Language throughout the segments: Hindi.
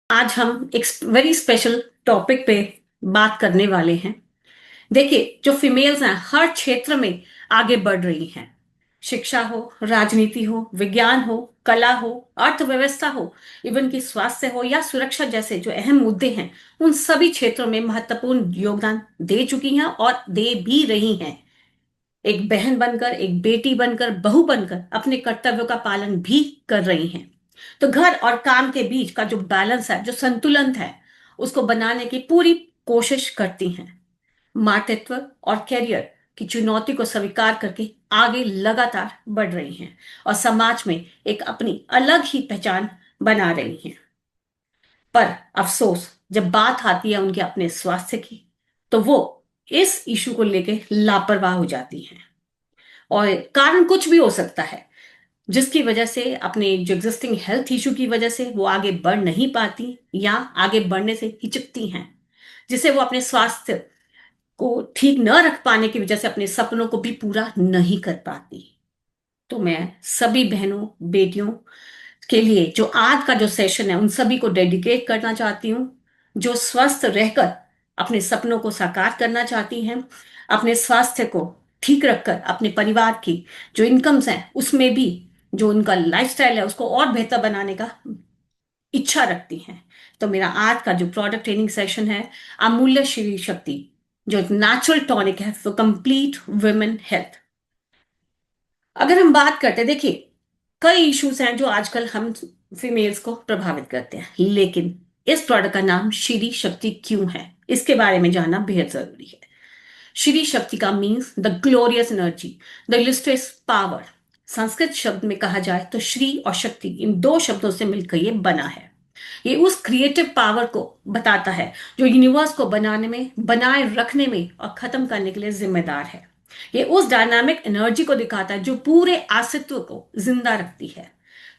आज हम एक वेरी स्पेशल टॉपिक पे बात करने वाले हैं। देखिए, जो फीमेल्स हैं हर क्षेत्र में आगे बढ़ रही हैं। शिक्षा हो, राजनीति हो, विज्ञान हो, कला हो, अर्थव्यवस्था हो, इवन की स्वास्थ्य हो या सुरक्षा जैसे जो अहम मुद्दे हैं, उन सभी क्षेत्रों में महत्वपूर्ण योगदान दे चुकी हैं और दे भी रही हैं। एक बहन बनकर, एक बेटी बनकर, बहू बनकर अपने कर्तव्यों का पालन भी कर रही हैं। तो घर और काम के बीच का जो बैलेंस है, जो संतुलन है, उसको बनाने की पूरी कोशिश करती हैं। मातृत्व और करियर की चुनौती को स्वीकार करके आगे लगातार बढ़ रही हैं और समाज में एक अपनी अलग ही पहचान बना रही हैं। पर अफसोस, जब बात आती है उनके अपने स्वास्थ्य की, तो वो इस इशू को लेके लापरवाह हो जाती हैं। और कारण कुछ भी हो सकता है, जिसकी वजह से अपने जो एग्जिस्टिंग हेल्थ इशू की वजह से वो आगे बढ़ नहीं पाती या आगे बढ़ने से हिचकती हैं, जिससे वो अपने स्वास्थ्य को ठीक न रख पाने की वजह से अपने सपनों को भी पूरा नहीं कर पाती। तो मैं सभी बहनों, बेटियों के लिए जो आज का जो सेशन है उन सभी को डेडिकेट करना चाहती हूँ, जो स्वस्थ रहकर अपने सपनों को साकार करना चाहती हैं, अपने स्वास्थ्य को ठीक रखकर अपने परिवार की जो इनकम्स हैं उसमें भी जो उनका लाइफस्टाइल है उसको और बेहतर बनाने का इच्छा रखती हैं। तो मेरा आज का जो प्रोडक्ट ट्रेनिंग सेशन है, अमूल्य श्री शक्ति, जो एक नेचुरल टॉनिक है फॉर कंप्लीट वुमेन हेल्थ। अगर हम बात करते हैं, देखिए, कई इश्यूज हैं जो आजकल हम फीमेल्स को प्रभावित करते हैं, लेकिन इस प्रोडक्ट का नाम श्री शक्ति क्यों है, इसके बारे में जानना बेहद जरूरी है। श्री शक्ति का means the glorious energy, the illustrious power. Sanskrit शब्द में कहा जाए तो श्री और शक्ति इन दो शब्दों से मिलकर ये बना है। ये उस क्रिएटिव पावर को बताता है जो यूनिवर्स को बनाने में, बनाए रखने में और खत्म करने के लिए जिम्मेदार है। ये उस डायनामिक एनर्जी को दिखाता है जो पूरे अस्तित्व को जिंदा रखती है।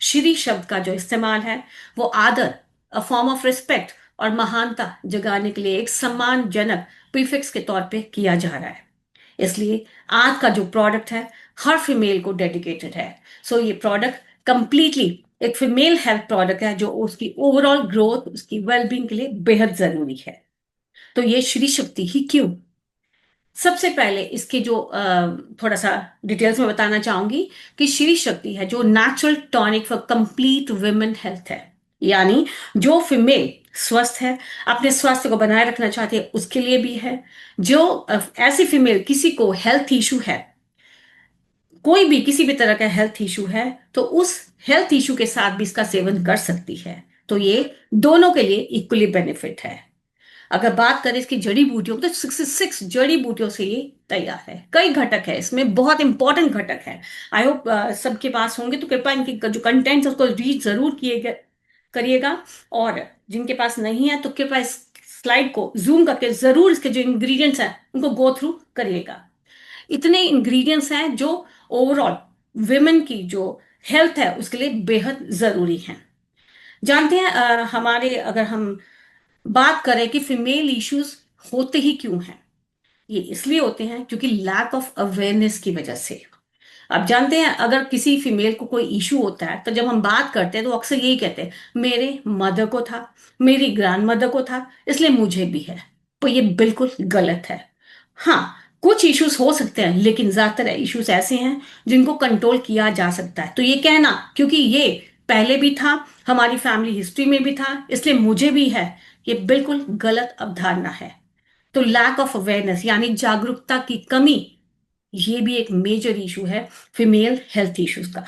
श्री शब्द का जो इस्तेमाल है वो आदर, अ फॉर्म ऑफ रिस्पेक्ट और महानता जगाने के लिए एक सम्मानजनक प्रीफिक्स के तौर पे किया जा रहा है। इसलिए आज का जो प्रोडक्ट है हर फीमेल को डेडिकेटेड है। सो ये प्रोडक्ट कंप्लीटली एक फीमेल हेल्थ प्रोडक्ट है जो उसकी ओवरऑल ग्रोथ, उसकी वेलबींग के लिए बेहद जरूरी है। तो ये श्री शक्ति ही क्यों? सबसे पहले इसके जो थोड़ा सा डिटेल्स में बताना चाहूंगी कि श्री शक्ति है जो natural tonic for complete women health है। यानी जो फीमेल स्वस्थ है, अपने स्वास्थ्य को बनाए रखना चाहती है, उसके लिए भी है। जो ऐसी फीमेल किसी को हेल्थ इशू है, कोई भी किसी भी तरह का हेल्थ इशू है, तो उस हेल्थ इशू के साथ भी इसका सेवन कर सकती है। तो ये दोनों के लिए इक्वली बेनिफिट है। अगर बात करें इसकी जड़ी बूटियों की, तो 66 जड़ी बूटियों से ये तैयार है। कई घटक है इसमें, बहुत इंपॉर्टेंट घटक है। आई होप सबके पास होंगे, तो कृपया इनकी जो कंटेंट है उसको रीड जरूर करिएगा। और जिनके पास नहीं है तो कृपया इस स्लाइड को जूम करके जरूर इसके जो इंग्रेडिएंट्स हैं उनको गो थ्रू करिएगा। इतने इंग्रेडिएंट्स हैं जो ओवरऑल विमेन की जो हेल्थ है उसके लिए बेहद जरूरी हैं। जानते हैं, हमारे अगर हम बात करें कि फीमेल इश्यूज होते ही क्यों हैं, ये इसलिए होते हैं क्योंकि लैक ऑफ अवेयरनेस की वजह से। आप जानते हैं, अगर किसी फीमेल को कोई इशू होता है तो जब हम बात करते हैं तो अक्सर यही कहते हैं, मेरे मदर को था, मेरी ग्रैंड मदर को था, इसलिए मुझे भी है। तो ये बिल्कुल गलत है। हाँ, कुछ इश्यूज हो सकते हैं, लेकिन ज्यादातर इश्यूज ऐसे हैं जिनको कंट्रोल किया जा सकता है। तो ये कहना क्योंकि ये पहले भी था, हमारी फैमिली हिस्ट्री में भी था, इसलिए मुझे भी है, ये बिल्कुल गलत अवधारणा है। तो लैक ऑफ अवेयरनेस यानी जागरूकता की कमी, ये भी एक मेजर इशू है फीमेल हेल्थ इश्यूज का।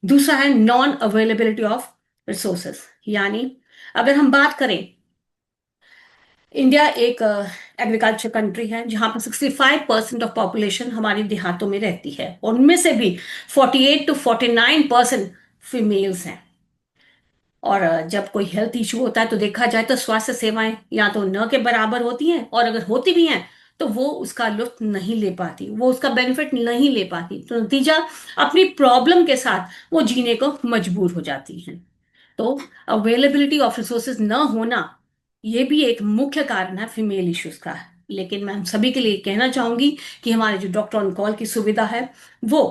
दूसरा है नॉन अवेलेबिलिटी ऑफ रिसोर्सेस। यानी अगर हम बात करें, इंडिया एक एग्रीकल्चर कंट्री है जहां पर 65% ऑफ पॉपुलेशन हमारी देहातों में रहती है और उनमें से भी 48 to 49% फीमेल्स हैं। और जब कोई हेल्थ इशू होता है तो देखा जाए तो स्वास्थ्य सेवाएं या तो न के बराबर होती हैं, और अगर होती भी हैं तो वो उसका लुत्फ नहीं ले पाती, वो उसका बेनिफिट नहीं ले पाती। तो नतीजा, अपनी प्रॉब्लम के साथ वो जीने को मजबूर हो जाती हैं। तो अवेलेबिलिटी ऑफ रिसोर्सेज न होना, ये भी एक मुख्य कारण है फीमेल इश्यूज का। लेकिन मैं हम सभी के लिए कहना चाहूंगी कि हमारे जो डॉक्टर ऑन कॉल की सुविधा है वो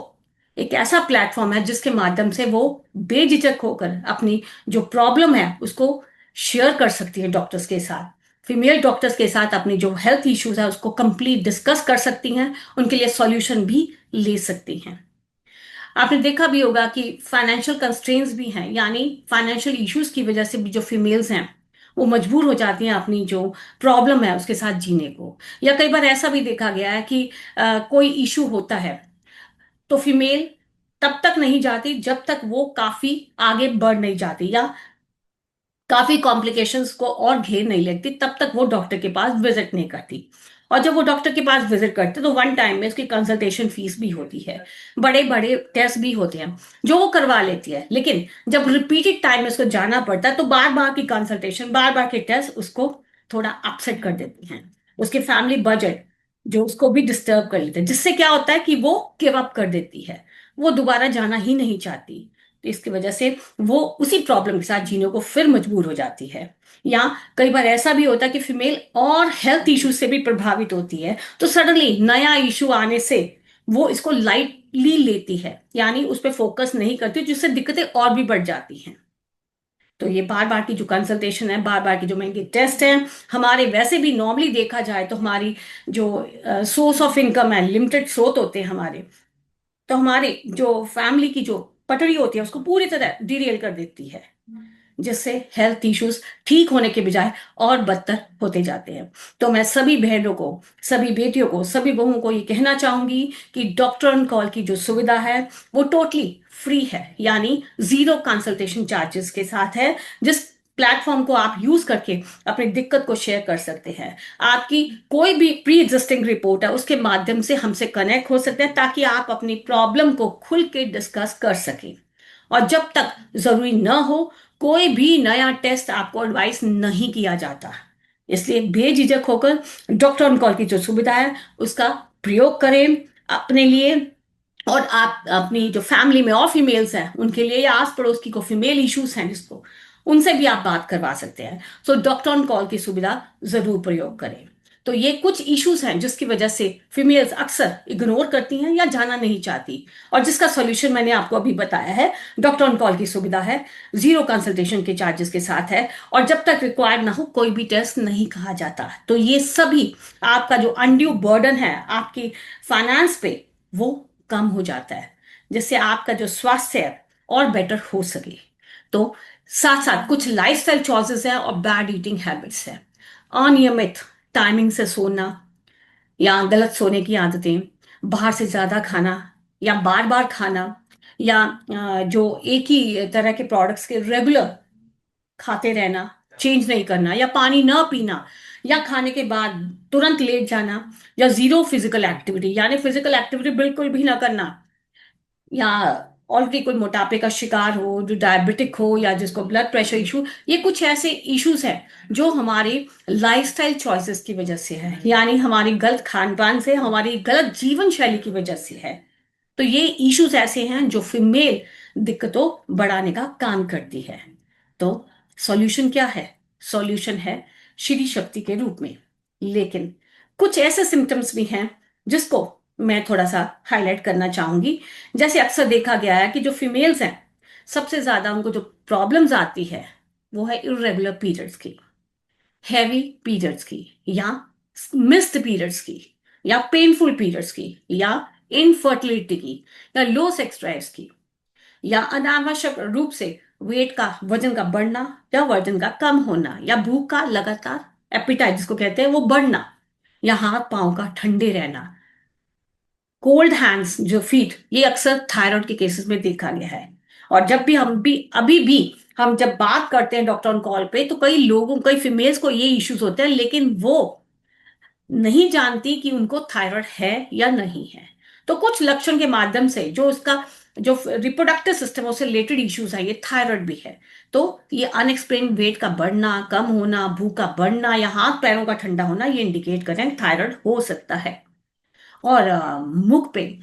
एक ऐसा प्लेटफॉर्म है जिसके माध्यम से वो बेझिझक होकर अपनी जो प्रॉब्लम है उसको शेयर कर सकती हैं डॉक्टर्स के साथ, फीमेल डॉक्टर्स के साथ अपनी जो हेल्थ इश्यूज है उसको कंप्लीट डिस्कस कर सकती हैं, उनके लिए सॉल्यूशन भी ले सकती हैं। आपने देखा भी होगा कि फाइनेंशियल कंस्ट्रेंट्स भी हैं, यानी फाइनेंशियल इश्यूज की वजह से भी जो फीमेल्स हैं वो मजबूर हो जाती हैं अपनी जो प्रॉब्लम है उसके साथ जीने को। या कई बार ऐसा भी देखा गया है कि कोई इशू होता है तो फीमेल तब तक नहीं जाती जब तक वो काफी आगे बढ़ नहीं जाती या काफी कॉम्प्लिकेशंस को और घेर नहीं लेती, तब तक वो डॉक्टर के पास विजिट नहीं करती। और जब वो डॉक्टर के पास विजिट करते तो वन टाइम में उसकी कंसल्टेशन फीस भी होती है, बड़े बड़े टेस्ट भी होते हैं जो वो करवा लेती है। लेकिन जब रिपीटेड टाइम में उसको जाना पड़ता है तो बार बार की कंसल्टेशन, बार बार के टेस्ट उसको थोड़ा अपसेट कर देती हैं, उसके फैमिली बजट जो उसको भी डिस्टर्ब कर लेते हैं, जिससे क्या होता है कि वो गिव अप कर देती है, वो दोबारा जाना ही नहीं चाहती। तो इसकी वजह से वो उसी प्रॉब्लम के साथ जीने को फिर मजबूर हो जाती है। या कई बार ऐसा भी होता है कि फीमेल और हेल्थ इश्यूज से भी प्रभावित होती है, तो सडनली नया इशू आने से वो इसको लाइटली लेती है, यानी उस पर फोकस नहीं करती, जिससे दिक्कतें और भी बढ़ जाती हैं। तो ये बार बार की जो कंसल्टेशन है, बार बार की जो महंगे टेस्ट हैं, हमारे वैसे भी नॉर्मली देखा जाए तो हमारी जो सोर्स ऑफ इनकम है, लिमिटेड स्रोत होते हैं हमारे, तो हमारी जो फैमिली की जो पटड़ी होती है उसको पूरी तरह डिरेल कर देती है, जिससे हेल्थ इश्यूज ठीक होने के बजाय और बदतर होते जाते हैं। तो मैं सभी बहनों को, सभी बेटियों को, सभी बहुओं को ये कहना चाहूंगी कि डॉक्टर ऑन कॉल की जो सुविधा है वो टोटली फ्री है, यानी जीरो कंसल्टेशन चार्जेस के साथ है, जिस प्लेटफॉर्म को आप यूज करके अपनी दिक्कत को शेयर कर सकते हैं। आपकी कोई भी प्री एग्जिस्टिंग रिपोर्ट है उसके माध्यम से हमसे कनेक्ट हो सकते हैं, ताकि आप अपनी प्रॉब्लम को खुल के डिस्कस कर सकें। और जब तक जरूरी न हो कोई भी नया टेस्ट आपको एडवाइस नहीं किया जाता। इसलिए बेझिझक होकर डॉक्टर ऑन कॉल की जो सुविधा है उसका प्रयोग करें अपने लिए, और आप अपनी जो फैमिली में और फीमेल्स हैं उनके लिए, या आस पड़ोस की कोई फीमेल इश्यूज हैं जिसको, उनसे भी आप बात करवा सकते हैं। सो डॉक्टर ऑन कॉल की सुविधा जरूर प्रयोग करें। तो ये कुछ इश्यूज हैं जिसकी वजह से फीमेल्स अक्सर इग्नोर करती हैं या जाना नहीं चाहती, और जिसका सॉल्यूशन मैंने आपको अभी बताया है। डॉक्टर ऑन कॉल की सुविधा है, जीरो कंसल्टेशन के चार्जेस के साथ है, और जब तक रिक्वायर्ड ना हो कोई भी टेस्ट नहीं कहा जाता। तो ये सभी आपका जो अनड्यू बर्डन है आपकी फाइनेंस पे, वो कम हो जाता है, जिससे आपका जो स्वास्थ्य है और बेटर हो सके। तो साथ साथ कुछ लाइफस्टाइल चॉइसेस हैं और बैड ईटिंग हैबिट्स हैं, अनियमित टाइमिंग से सोना या गलत सोने की आदतें, बाहर से ज्यादा खाना या बार बार खाना, या जो एक ही तरह के प्रोडक्ट्स के रेगुलर खाते रहना, चेंज नहीं करना, या पानी ना पीना, या खाने के बाद तुरंत लेट जाना, या जीरो फिजिकल एक्टिविटी, यानी फिजिकल एक्टिविटी बिल्कुल भी ना करना, या ऑलरेडी कोई मोटापे का शिकार हो, जो डायबिटिक हो, या जिसको ब्लड प्रेशर इशू, ये कुछ ऐसे इश्यूज हैं जो हमारे लाइफस्टाइल चॉइसेस की वजह से है, यानी हमारी गलत खान पान से, हमारी गलत जीवन शैली की वजह से है। तो ये इश्यूज ऐसे हैं जो फीमेल दिक्कतों बढ़ाने का काम करती है। तो सॉल्यूशन क्या है? सॉल्यूशन है श्री शक्ति के रूप में। लेकिन कुछ ऐसे सिम्टम्स भी हैं जिसको मैं थोड़ा सा हाईलाइट करना चाहूंगी। जैसे अक्सर देखा गया है कि जो फीमेल्स हैं सबसे ज्यादा उनको जो प्रॉब्लम्स आती है वो है इरेगुलर पीरियड्स की, हैवी पीरियड्स की, या मिस्ड पीरियड्स की, या पेनफुल पीरियड्स की, या इनफर्टिलिटी की, या लो सेक्स ड्राइव्स की, या अनावश्यक रूप से वेट का, वजन का बढ़ना या वजन का कम होना, या भूख का लगातार एपिटाइट जिसको कहते हैं वो बढ़ना, या हाथ पांव का ठंडे रहना, कोल्ड हैंड्स जो फीट, ये अक्सर थायराइड के केसेस में देखा गया है। और जब भी हम भी अभी भी हम जब बात करते हैं डॉक्टर ऑन कॉल पे, तो कई लोगों, कई फीमेल्स को ये इश्यूज होते हैं, लेकिन वो नहीं जानती कि उनको थायराइड है या नहीं है। तो कुछ लक्षण के माध्यम से जो उसका जो रिप्रोडक्टिव सिस्टम उससे रिलेटेड इश्यूज है, ये थायराइड भी है। तो ये अनएक्सप्लेन वेट का बढ़ना, कम होना, भूख का बढ़ना, या हाथ पैरों का ठंडा होना, ये इंडिकेट करें थायराइड हो सकता है। और मुख पे,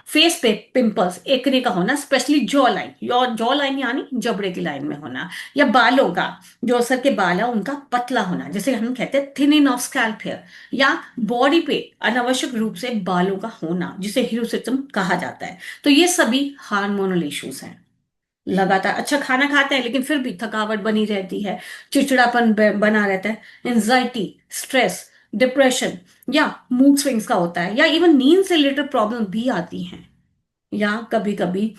फेस पे पिंपल्स, एकने का होना, स्पेशली जॉ लाइन, और जॉ लाइन यानी जबड़े की लाइन में होना, या बालों का, जो सर के बाल है उनका पतला होना, जैसे हम कहते हैं थिनिंग ऑफ स्कैल्प हेयर, या बॉडी पे अनावश्यक रूप से बालों का होना जिसे हिरुसिज्म कहा जाता है। तो ये सभी हार्मोनल इश्यूज हैं। लगातार अच्छा खाना खाते हैं लेकिन फिर भी थकावट बनी रहती है, चिड़चिड़ापन बना रहता है, एंजाइटी, स्ट्रेस, डिप्रेशन या मूड स्विंग्स का होता है, या इवन नींद से रिलेटेड प्रॉब्लम भी आती हैं। या कभी कभी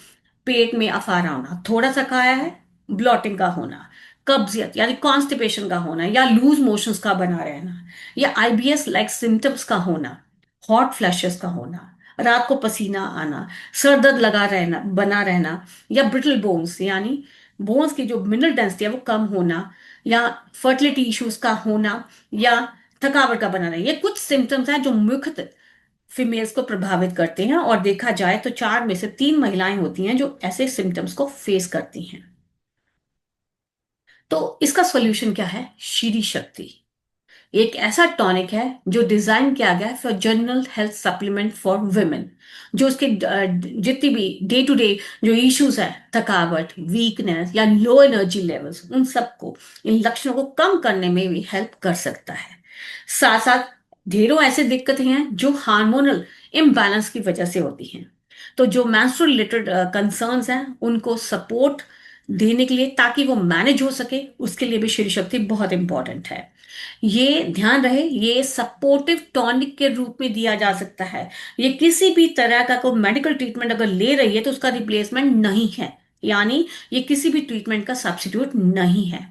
पेट में अफारा होना, थोड़ा सा खाया है, ब्लॉटिंग का होना, कब्जियत यानी कॉन्स्टिपेशन का होना, या लूज मोशंस का बना रहना, या आईबीएस लाइक सिम्टम्स का होना, हॉट फ्लैशेस का होना, रात को पसीना आना, सर दर्द लगा रहना बना रहना, या ब्रिटल बोन्स यानी बोन्स की जो मिनरल डेंसिटी है वो कम होना, या फर्टिलिटी इश्यूज का होना, या थकावट का बना रहना, ये कुछ सिम्टम्स हैं जो मुख्यतः फीमेल्स को प्रभावित करते हैं। और देखा जाए तो 4 में से 3 महिलाएं होती हैं जो ऐसे सिम्टम्स को फेस करती हैं। तो इसका सॉल्यूशन क्या है? श्री शक्ति एक ऐसा टॉनिक है जो डिजाइन किया गया है for general health supplement for women, जो उसके जितनी भी डे टू डे जो इश्यूज है, थकावट, वीकनेस या लो एनर्जी लेवल्स, उन सबको, इन लक्षणों को कम करने में भी हेल्प कर सकता है। साथ साथ ढेरों ऐसे दिक्कतें हैं जो हार्मोनल इम्बैलेंस की वजह से होती हैं। तो जो menstrual रिलेटेड कंसर्न्स हैं उनको सपोर्ट देने के लिए, ताकि वो मैनेज हो सके, उसके लिए भी श्री शक्ति बहुत इंपॉर्टेंट है। ये ध्यान रहे, ये सपोर्टिव टॉनिक के रूप में दिया जा सकता है। ये किसी भी तरह का कोई मेडिकल ट्रीटमेंट अगर ले रही है तो उसका रिप्लेसमेंट नहीं है, यानी ये किसी भी ट्रीटमेंट का सब्स्टिट्यूट नहीं है।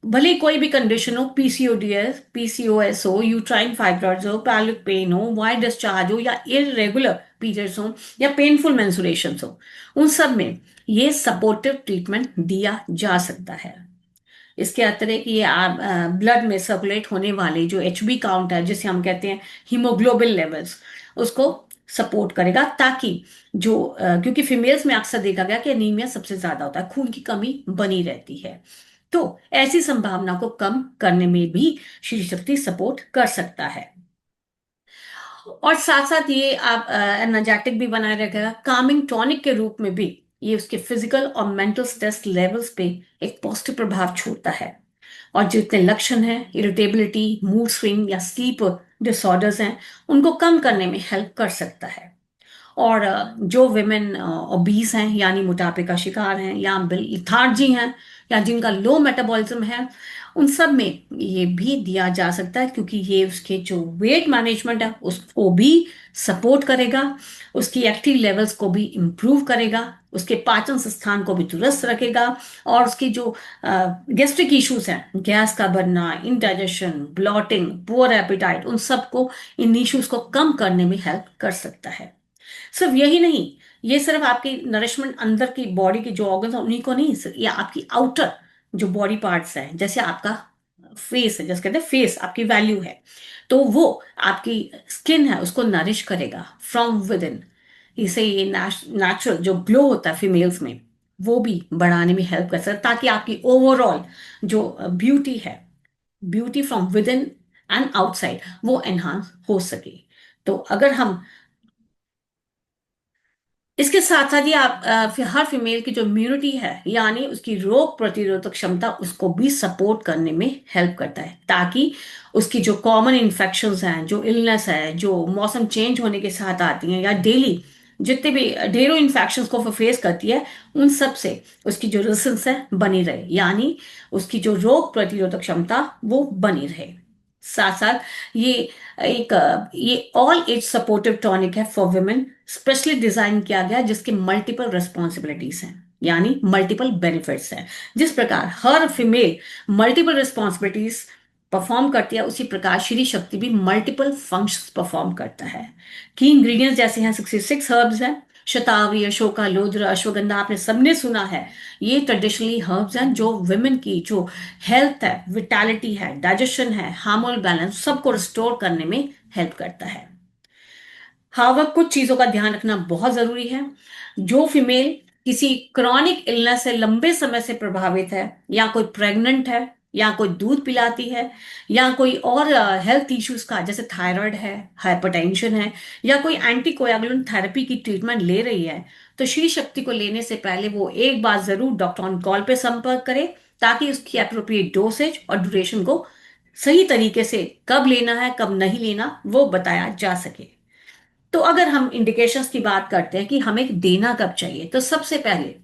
भले कोई भी कंडीशन हो, पीसीओडीएस, पीसीओएस हो, यूट्राइन फाइब्रॉइड्स हो, पैल्विक पेन हो, वाइट डिस्चार्ज हो, या इरेगुलर पीरियड्स हो, या पेनफुल मेंस्ट्रुएशन हो, उन सब में ये सपोर्टिव ट्रीटमेंट दिया जा सकता है। इसके अतिरिक्त ये ब्लड में सर्कुलेट होने वाले जो एचबी काउंट है, जिसे हम कहते हैं हीमोग्लोबिन लेवल्स, उसको सपोर्ट करेगा, ताकि जो क्योंकि फीमेल्स में अक्सर देखा गया कि एनीमिया सबसे ज्यादा होता है, खून की कमी बनी रहती है। तो ऐसी संभावना को कम करने में भी श्री शक्ति सपोर्ट कर सकता है। और साथ साथ ये आप एनर्जेटिक भी बनाए रखेगा, कामिंग टॉनिक के रूप में भी ये उसके फिजिकल और मेंटल स्ट्रेस लेवल्स पे एक पॉजिटिव प्रभाव छोड़ता है। और जितने लक्षण हैं, इरिटेबिलिटी, मूड स्विंग या स्लीप डिसऑर्डर्स हैं, उनको कम करने में हेल्प कर सकता है। और जो विमेन ओबीस हैं यानी मोटापे का शिकार हैं, या लिथार्जी हैं, या जिनका लो मेटाबॉलिज्म है, उन सब में ये भी दिया जा सकता है, क्योंकि ये उसके जो वेट मैनेजमेंट है उसको भी सपोर्ट करेगा, उसकी एक्टिव लेवल्स को भी इम्प्रूव करेगा, उसके पाचन स्थान को भी दुरुस्त रखेगा, और उसकी जो गैस्ट्रिक इश्यूज हैं, गैस का बनना, इंडाइजेशन, ब्लॉटिंग, पुअर एपिटाइट, उन सबको, इन इश्यूज को कम करने में हेल्प कर सकता है। सिर्फ यही नहीं, ये सिर्फ आपकी नरिशमेंट अंदर की बॉडी के जो ऑर्गन्स हैं उन्हीं को नहीं, ये आपकी आउटर जो बॉडी पार्ट्स हैं, जैसे आपका फेस है, जैसे कहते हैं फेस आपकी वैल्यू है, तो वो आपकी स्किन है उसको नरिश करेगा फ्रॉम विद इन। इसे ये नेचुरल जो ग्लो होता है फीमेल्स में, वो भी बढ़ाने में हेल्प कर सकता है, ताकि आपकी ओवरऑल जो ब्यूटी है, beauty from with in and outside, वो एनहांस हो सके। तो अगर हम इसके साथ साथ ये आप हर फीमेल की जो इम्यूनिटी है, यानी उसकी रोग प्रतिरोधक क्षमता, उसको भी सपोर्ट करने में हेल्प करता है, ताकि उसकी जो कॉमन इन्फेक्शंस हैं, जो इलनेस है, जो मौसम चेंज होने के साथ आती हैं, या डेली जितने भी ढेरों इन्फेक्शंस को फेस करती है, उन सब से उसकी जो रेजिस्टेंस है बनी रहे, यानी उसकी जो रोग प्रतिरोधक क्षमता वो बनी रहे। साथ साथ ये ये ऑल एज सपोर्टिव टॉनिक है फॉर वुमेन, स्पेशली डिजाइन किया गया, जिसके मल्टीपल रिस्पॉन्सिबिलिटीज हैं, यानी मल्टीपल बेनिफिट्स हैं। जिस प्रकार हर फीमेल मल्टीपल रिस्पॉन्सिबिलिटीज परफॉर्म करती है, उसी प्रकार श्री शक्ति भी मल्टीपल फंक्शंस परफॉर्म करता है। की इंग्रेडिएंट्स जैसे हैं 66 हर्ब्स हैं, शतावरी, अशोका, लोद्र, अश्वगंधा, आपने सबने सुना है। ये ट्रेडिशनली हर्ब्स हैं जो वुमेन की जो हेल्थ है, विटालिटी है, डाइजेशन है, हार्मोनल बैलेंस, सबको रिस्टोर करने में हेल्प करता है। हाँ, वह कुछ चीजों का ध्यान रखना बहुत जरूरी है। जो फीमेल किसी क्रॉनिक इलनेस से लंबे समय से प्रभावित है, या कोई प्रेग्नेंट है, या कोई दूध पिलाती है, या कोई और हेल्थ इश्यूज का, जैसे थायराइड है, हाइपरटेंशन है, या कोई एंटीकोएगुलेंट थेरेपी की ट्रीटमेंट ले रही है, तो श्री शक्ति को लेने से पहले वो एक बार जरूर डॉक्टर ऑन कॉल पे संपर्क करे, ताकि उसकी अप्रोप्रिएट डोसेज और ड्यूरेशन को सही तरीके से कब लेना है, कब नहीं लेना, वो बताया जा सके। तो अगर हम इंडिकेशंस की बात करते हैं कि हमें देना कब चाहिए, तो सबसे पहले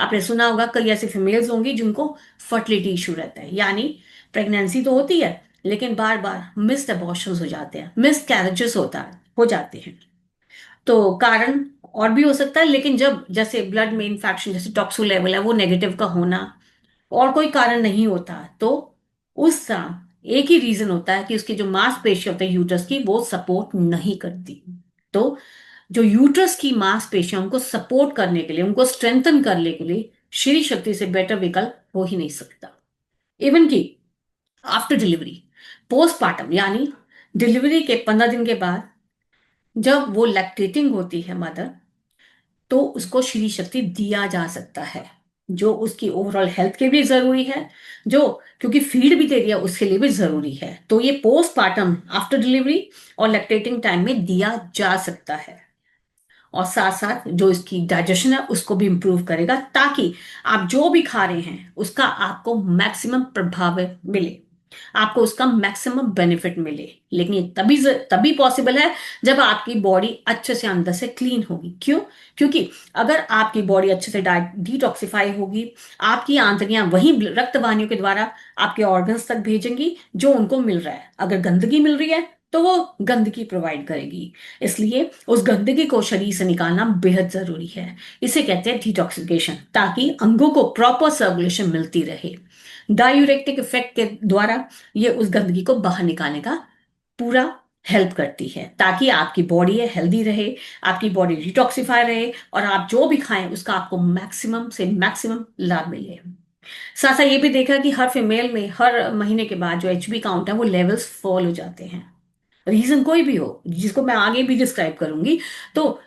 आपने सुना होगा कई ऐसी फीमेल्स होंगी जिनको फर्टिलिटी इशू रहता है, यानी प्रेगनेंसी तो होती है लेकिन बार बार मिस्ड अबॉर्शंस हो जाते हैं, मिस्ड कैरेजेस होता है हो जाते हैं। तो कारण और भी हो सकता है, लेकिन जब जैसे ब्लड में इंफेक्शन जैसे टॉक्सो लेवल है वो नेगेटिव का होना और कोई कारण नहीं होता, तो उस समय एक ही रीजन होता है कि उसकी जो मांसपेशी होती है यूट्रस की वो सपोर्ट नहीं करती। तो जो यूट्रस की मांसपेशियां उनको सपोर्ट करने के लिए, उनको स्ट्रेंथन करने के लिए श्री शक्ति से बेटर विकल्प हो ही नहीं सकता। इवन कि आफ्टर डिलीवरी, पोस्टमार्टम यानी डिलीवरी के 15 दिन के बाद जब वो लैक्टेटिंग होती है मदर, तो उसको श्री शक्ति दिया जा सकता है, जो उसकी ओवरऑल हेल्थ के लिए जरूरी है, जो क्योंकि फीड भी दे रही है उसके लिए भी जरूरी है। तो ये पोस्टमार्टम, आफ्टर डिलीवरी और लैक्टेटिंग टाइम में दिया जा सकता है। और साथ साथ जो इसकी डाइजेशन है उसको भी इंप्रूव करेगा, ताकि आप जो भी खा रहे हैं उसका आपको मैक्सिमम प्रभाव मिले, आपको उसका मैक्सिमम बेनिफिट मिले। लेकिन ये तभी पॉसिबल है जब आपकी बॉडी अच्छे से अंदर से क्लीन होगी। क्यों? क्योंकि अगर आपकी बॉडी अच्छे से डिटॉक्सिफाई होगी, आपकी आंतड़ियां वही रक्त वाहिनियों के द्वारा आपके ऑर्गन्स तक भेजेंगी जो उनको मिल रहा है। अगर गंदगी मिल रही है तो वो गंदगी प्रोवाइड करेगी, इसलिए उस गंदगी को शरीर से निकालना बेहद जरूरी है। इसे कहते हैं डिटॉक्सिफिकेशन, ताकि अंगों को प्रॉपर सर्कुलेशन मिलती रहे। डायूरेटिक इफेक्ट के द्वारा ये उस गंदगी को बाहर निकालने का पूरा हेल्प करती है, ताकि आपकी बॉडी है हेल्दी रहे, आपकी बॉडी डिटॉक्सिफाई रहे और आप जो भी खाएं उसका आपको मैक्सिमम से मैक्सिमम लाभ मिले। साथ साथ ये भी देखा कि हर फीमेल में हर महीने के बाद जो एचबी काउंट है वो लेवल्स फॉल हो जाते हैं। रीजन कोई भी हो जिसको मैं आगे भी डिस्क्राइब करूंगी। तो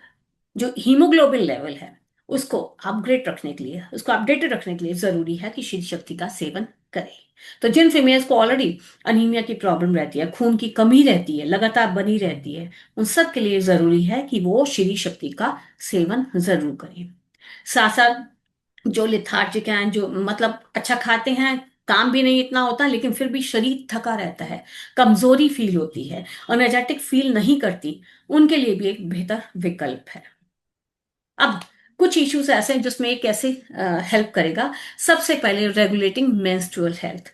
जो हीमोग्लोबिन लेवल है उसको अपग्रेड रखने के लिए, उसको अपडेटेड रखने के लिए जरूरी है कि श्री शक्ति का सेवन करें। तो जिन फीमेल्स को ऑलरेडी अनीमिया की प्रॉब्लम रहती है, खून की कमी रहती है, लगातार बनी रहती है, उन सब के लिए जरूरी है कि वो श्री शक्ति का सेवन जरूर करें। साथ साथ जो लिथार्जिक हैं, जो मतलब अच्छा खाते हैं, काम भी नहीं इतना होता लेकिन फिर भी शरीर थका रहता है, कमजोरी फील होती है, एनर्जेटिक फील नहीं करती, उनके लिए भी एक बेहतर विकल्प है। अब कुछ इश्यूज ऐसे हैं जिसमें ये कैसे हेल्प करेगा। सबसे पहले regulating menstrual health.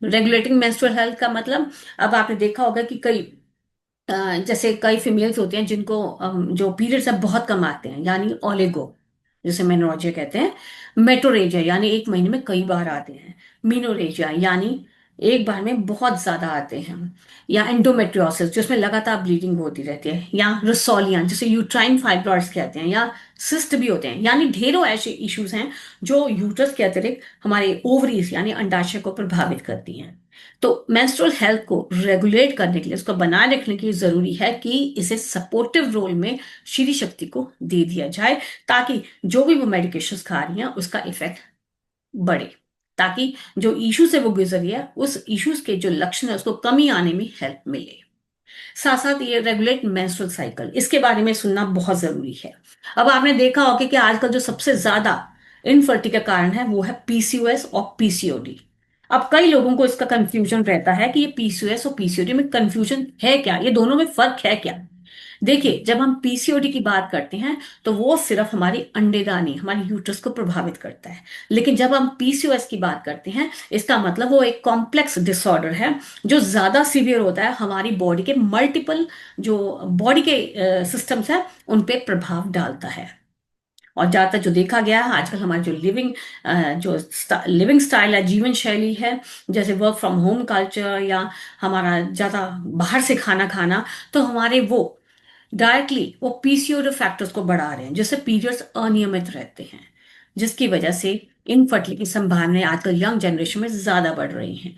Regulating menstrual health का मतलब, अब आपने देखा होगा कि कई जैसे कई फीमेल्स होते हैं जिनको जो पीरियड्स है बहुत कम आते हैं, यानी ओलेगो जिसे मेनोरेजिया कहते हैं, मेटोरेजिया यानी एक महीने में कई बार आते हैं, मीनोरेजिया यानी एक बार में बहुत ज्यादा आते हैं, या एंडोमेट्रियोसिस जिसमें लगातार ब्लीडिंग होती रहती है, या रसोलियां जिसे यूट्राइन फाइब्रॉइड्स कहते हैं, या सिस्ट भी होते हैं। यानी ढेरों ऐसे इश्यूज हैं जो यूट्रस के अतिरिक्त हमारे ओवरीज यानी अंडाशय को प्रभावित करती हैं। तो मेंस्ट्रुअल हेल्थ को रेगुलेट करने के लिए, उसको बनाए रखने के लिए जरूरी है कि इसे सपोर्टिव रोल में श्री शक्ति को दे दिया जाए, ताकि जो भी वो मेडिकेशंस खा रही हैं उसका इफेक्ट बढ़े, ताकि जो इशू से वो गुजर रही है उस इश्यूज के जो लक्षण है उसको कमी आने में हेल्प मिले। साथ साथ ये रेगुलेट मेंस्ट्रुअल साइकिल, इसके बारे में सुनना बहुत जरूरी है। अब आपने देखा होगा कि आजकल जो सबसे ज्यादा इनफर्टिलिटी का कारण है वो है पीसीओएस और पीसीओडी। अब कई लोगों को इसका कंफ्यूजन रहता है कि ये पीसीओएस और पीसीओडी में कंफ्यूजन है क्या, ये दोनों में फर्क है क्या। देखिए, जब हम पीसीओडी की बात करते हैं तो वो सिर्फ हमारी अंडेदानी, हमारी यूट्रस को प्रभावित करता है। लेकिन जब हम पीसीओएस की बात करते हैं, इसका मतलब वो एक कॉम्प्लेक्स डिसऑर्डर है जो ज्यादा सीवियर होता है, हमारी बॉडी के मल्टीपल जो बॉडी के सिस्टम्स हैं उन पे प्रभाव डालता है। और ज्यादातर जो देखा गया है आजकल, हमारी जो लिविंग स्टाइल है, जीवन शैली है, जैसे वर्क फ्रॉम होम कल्चर या हमारा ज्यादा बाहर से खाना खाना, तो हमारे वो डायरेक्टली वो पीसीओडी फैक्टर्स को बढ़ा रहे हैं, जिससे पीरियड्स अनियमित रहते हैं, जिसकी वजह से इनफर्टिलिटी की संभावनाएं आजकल यंग जनरेशन में ज्यादा बढ़ रही हैं।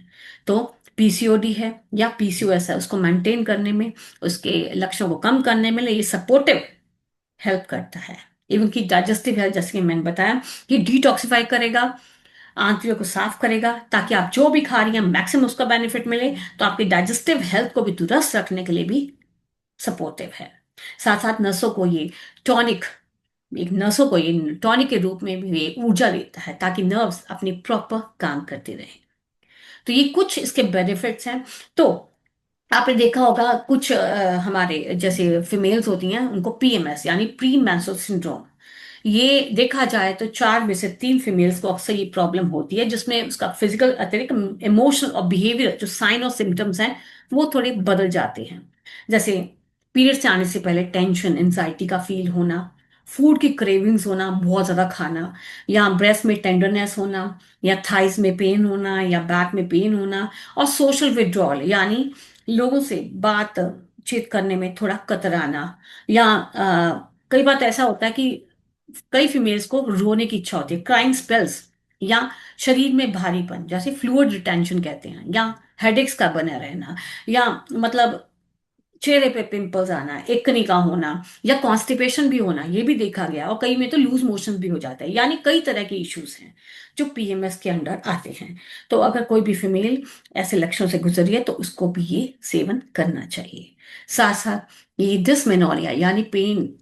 तो पीसीओडी है या पीसीओएस है, उसको मेंटेन करने में, उसके लक्षणों को कम करने में ये सपोर्टिव हेल्प करता है। इवन की डाइजेस्टिव हेल्थ, जैसे कि मैंने बताया, कि डिटॉक्सिफाई करेगा, आंतड़ियों को साफ करेगा, ताकि आप जो भी खा रही हैं मैक्सिमम उसका बेनिफिट मिले। तो आपकी डाइजेस्टिव हेल्थ को भी दुरुस्त रखने के लिए भी सपोर्टिव है। साथ साथ नसों को ये टॉनिक, एक नसों को ये टॉनिक के रूप में भी ये ऊर्जा देता है, ताकि नर्व्स अपनी प्रॉपर काम करते रहे। तो ये कुछ इसके बेनिफिट्स हैं। तो आपने देखा होगा कुछ हमारे जैसे फीमेल्स होती हैं उनको पीएमएस यानी प्री मेंस्ट्रुअल सिंड्रोम, ये देखा जाए तो 4 में से 3 फीमेल्स को अक्सर ये प्रॉब्लम होती है, जिसमें उसका फिजिकल अतिरिक्त इमोशनल और बिहेवियर जो साइन और सिम्टम्स हैं वो थोड़े बदल जाते हैं। जैसे पीरियड्स आने से पहले टेंशन एंजाइटी का फील होना, फूड की क्रेविंग्स होना, बहुत ज्यादा खाना, या ब्रेस्ट में टेंडरनेस होना, या थाइस में पेन होना, या बैक में पेन होना, और सोशल विड्रॉल यानी लोगों से बातचीत करने में थोड़ा कतराना, या कई बार तो ऐसा होता है कि कई फीमेल्स को रोने की इच्छा होती है, क्राइंग स्पेल्स, या शरीर में भारीपन जैसे फ्लूइड रिटेंशन कहते हैं, या हेडेक्स का बना रहना, या मतलब चेहरे पे पिंपल्स आना, एकनी का होना, या कॉन्स्टिपेशन भी होना, ये भी देखा गया। और कई में तो लूज मोशन भी हो जाता है। यानी कई तरह के इश्यूज हैं जो पीएमएस के अंडर आते हैं। तो अगर कोई भी फीमेल ऐसे लक्षणों से गुजर रही है तो उसको भी ये सेवन करना चाहिए। साथ साथ ये डिसमेनोरिया यानी पेन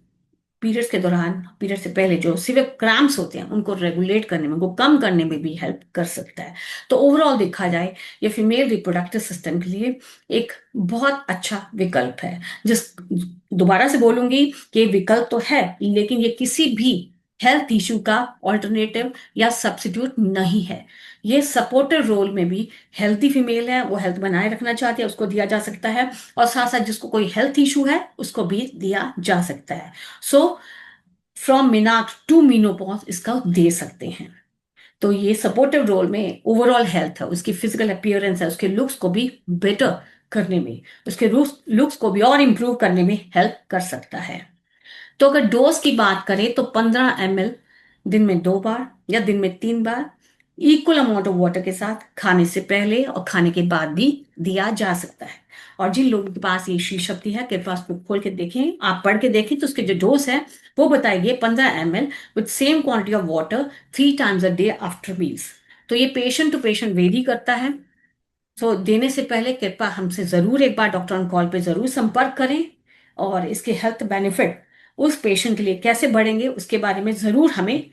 पीरियड्स के दौरान, पीरियड से पहले जो सिवियर क्रैम्प्स होते हैं उनको रेगुलेट करने में, उनको कम करने में भी हेल्प कर सकता है। तो ओवरऑल देखा जाए ये फीमेल रिप्रोडक्टिव सिस्टम के लिए एक बहुत अच्छा विकल्प है। जिस दोबारा से बोलूंगी कि ये विकल्प तो है, लेकिन ये किसी भी हेल्थ इशू का ऑल्टरनेटिव या सब्स्टिट्यूट नहीं है। ये सपोर्टिव रोल में भी हेल्थी फीमेल है, वो हेल्थ बनाए रखना चाहती है, उसको दिया जा सकता है। और साथ साथ जिसको कोई हेल्थ इशू है उसको भी दिया जा सकता है। सो फ्रॉम मिनाट टू मीनोपॉज इसका दे सकते हैं। तो ये सपोर्टिव रोल में ओवरऑल हेल्थ है, उसकी फिजिकल अपीयरेंस है, उसके लुक्स को भी बेटर करने में, उसके लुक्स को भी और इम्प्रूव करने में हेल्प कर सकता है। तो अगर डोज की बात करें तो 15 ml दिन में 2 बार या दिन में 3 बार इक्वल अमाउंट ऑफ वाटर के साथ खाने से पहले और खाने के बाद भी दिया जा सकता है। और जिन लोगों के पास ये शीर्षक है कृपया उसको खोल के देखें, आप पढ़ के देखें तो उसके जो डोज है वो बताएगी 15 ml with same quantity of water 3 times a day after meals. तो ये पेशेंट टू पेशेंट वेरी करता है। सो देने से पहले कृपया हमसे जरूर एक बार डॉक्टर ऑन कॉल पे जरूर संपर्क करें, और इसके हेल्थ बेनिफिट उस पेशेंट के लिए कैसे बढ़ेंगे उसके बारे में जरूर हमें